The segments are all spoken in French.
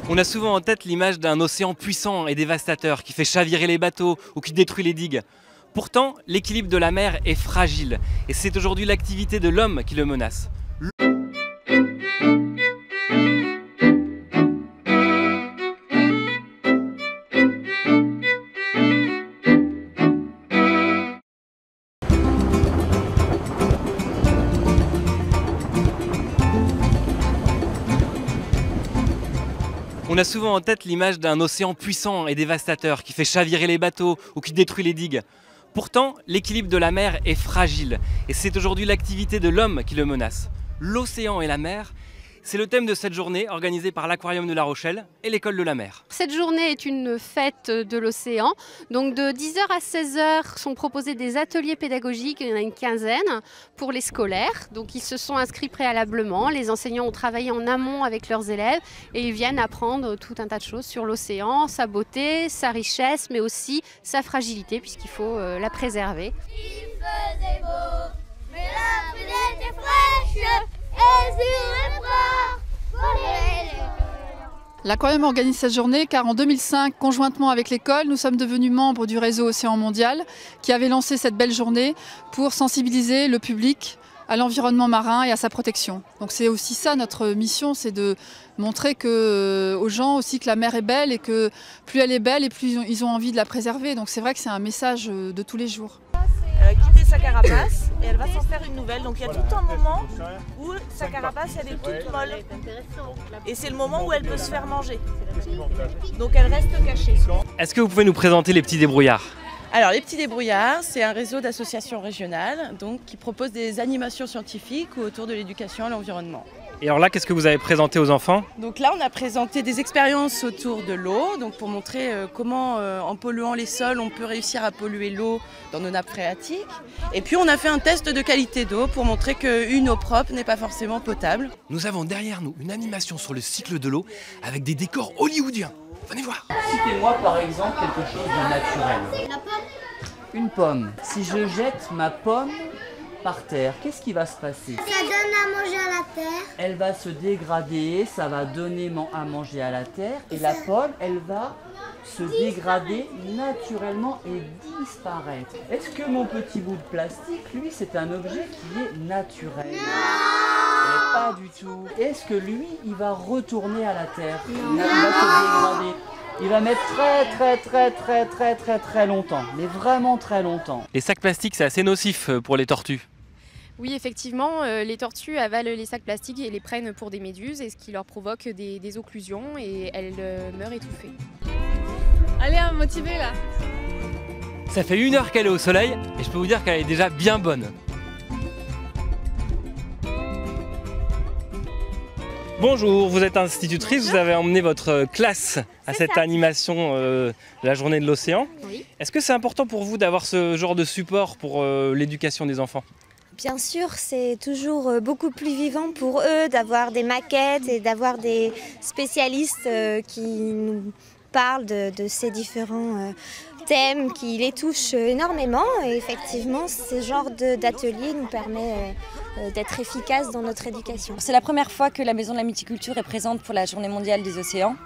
On a souvent en tête l'image d'un océan puissant et dévastateur qui fait chavirer les bateaux ou qui détruit les digues. Pourtant, l'équilibre de la mer est fragile et c'est aujourd'hui l'activité de l'homme qui le menace. On a souvent en tête l'image d'un océan puissant et dévastateur qui fait chavirer les bateaux ou qui détruit les digues. Pourtant, l'équilibre de la mer est fragile et c'est aujourd'hui l'activité de l'homme qui le menace. L'océan et la mer, c'est le thème de cette journée organisée par l'Aquarium de La Rochelle et l'École de la mer. Cette journée est une fête de l'océan. Donc de 10h à 16h sont proposés des ateliers pédagogiques, il y en a une quinzaine pour les scolaires. Donc ils se sont inscrits préalablement, les enseignants ont travaillé en amont avec leurs élèves et ils viennent apprendre tout un tas de choses sur l'océan, sa beauté, sa richesse, mais aussi sa fragilité puisqu'il faut la préserver. Il faisait beau, mais la pluie était fraîche. L'Aquarium organise cette journée car en 2005, conjointement avec l'école, nous sommes devenus membres du réseau Océan Mondial qui avait lancé cette belle journée pour sensibiliser le public à l'environnement marin et à sa protection. Donc c'est aussi ça notre mission, c'est de montrer aux gens aussi que la mer est belle et que plus elle est belle et plus ils ont envie de la préserver. Donc c'est vrai que c'est un message de tous les jours. Quitter sa carapace et elle va s'en faire une nouvelle. Donc il y a tout un moment où sa carapace elle est toute molle et c'est le moment où elle peut se faire manger. Donc elle reste cachée. Est-ce que vous pouvez nous présenter les petits débrouillards ? Alors les petits débrouillards, c'est un réseau d'associations régionales qui propose des animations scientifiques autour de l'éducation à l'environnement. Et alors là, qu'est-ce que vous avez présenté aux enfants ? Donc là, on a présenté des expériences autour de l'eau, donc pour montrer comment, en polluant les sols, on peut réussir à polluer l'eau dans nos nappes phréatiques. Et puis, on a fait un test de qualité d'eau pour montrer qu'une eau propre n'est pas forcément potable. Nous avons derrière nous une animation sur le cycle de l'eau avec des décors hollywoodiens. Venez voir. Citez-moi par exemple quelque chose de naturel. La pomme. Une pomme. Si je jette ma pomme par terre, qu'est-ce qui va se passer? Ça donne à manger à la terre. Elle va se dégrader, ça va donner à manger à la terre et la pomme, elle va se dégrader naturellement et disparaître. Est-ce que mon petit bout de plastique, lui, c'est un objet qui est naturel? Et pas du tout. Est-ce que lui, il va retourner à la terre? Il va se dégrader. Il va mettre très longtemps, mais vraiment très longtemps. Les sacs plastiques, c'est assez nocif pour les tortues. Oui, effectivement, les tortues avalent les sacs plastiques et les prennent pour des méduses, et ce qui leur provoque des occlusions et elles meurent étouffées. Allez, motivée là. Ça fait 1 heure qu'elle est au soleil et je peux vous dire qu'elle est déjà bien bonne. Bonjour, vous êtes institutrice, Bonjour. Vous avez emmené votre classe à cette animation de la journée de l'océan. Oui. Est-ce que c'est important pour vous d'avoir ce genre de support pour l'éducation des enfants ? Bien sûr, c'est toujours beaucoup plus vivant pour eux d'avoir des maquettes et d'avoir des spécialistes qui nous parlent de ces différents thèmes qui les touchent énormément. Et effectivement, ce genre d'atelier nous permet d'être efficace dans notre éducation. C'est la première fois que la Maison de la Mythiculture est présente pour la Journée mondiale des océans.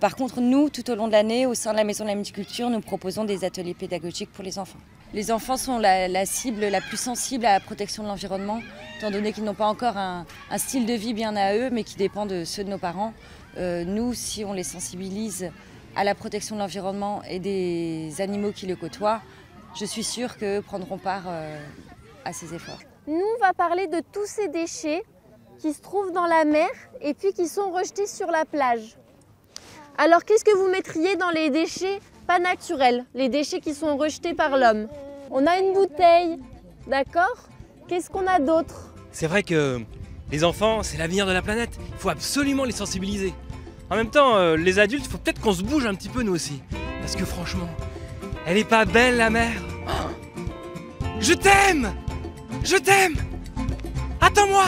Par contre, nous, tout au long de l'année, au sein de la Maison de la Mythiculture, nous proposons des ateliers pédagogiques pour les enfants. Les enfants sont la cible la plus sensible à la protection de l'environnement, étant donné qu'ils n'ont pas encore un style de vie bien à eux, mais qui dépend de ceux de nos parents. Nous, si on les sensibilise à la protection de l'environnement et des animaux qui le côtoient, je suis sûre qu'eux prendront part à ces efforts. Nous, on va parler de tous ces déchets qui se trouvent dans la mer et puis qui sont rejetés sur la plage. Alors, qu'est-ce que vous mettriez dans les déchets pas naturels, les déchets qui sont rejetés par l'homme? On a une bouteille, d'accord? Qu'est-ce qu'on a d'autre? C'est vrai que les enfants, c'est l'avenir de la planète. Il faut absolument les sensibiliser. En même temps, les adultes, il faut peut-être qu'on se bouge un petit peu nous aussi. Parce que franchement, elle est pas belle la mer. Oh, je t'aime! Je t'aime! Attends-moi!